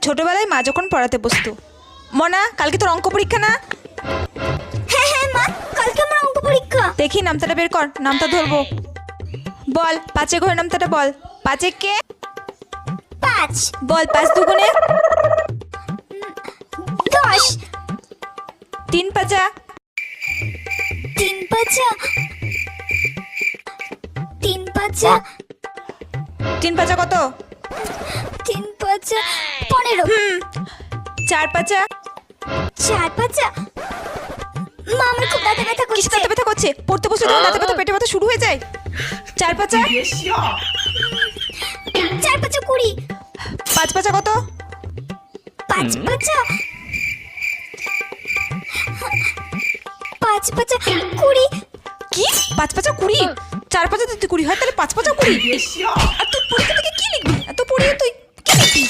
ছোটবেলায় মা যখন পড়াতে বসতো, মনা কালকে তোর অঙ্ক পরীক্ষা না? হ্যাঁ হ্যাঁ মা, কালকে আমার অঙ্ক পরীক্ষা। দেখি নামতাটা বের কর, নামতা ধরবো। বল পাঁচে ঘরে নামতাটা বল। পাঁচে কে? 5 বল 5 দুগুণে 10 3 পাঁচা 3 পাঁচা 3 পাঁচা 3 পাঁচা কত? 3 পাঁচা 15 4 পাঁচা 4 পাঁচা। মা আমার খুব দাঁতে ব্যথা কিসে করছে। দাঁতে ব্যথা করছে? পড়তে বসে তখন দাঁতে ব্যথা পেটে ব্যথা শুরু হয়ে যায়। 4 পাঁচা 4 পাঁচা 20 5 পাঁচা কত? 5 পাঁচা 5 পাঁচা 20। কি 5 পাঁচা 20? 4 পাঁচা যদি 20 হয় তাহলে 5 পাঁচা 20। আর তুই পরীক্ষা থেকে কি লিখবি? এত পড়িয়ে তুই কি লিখবি?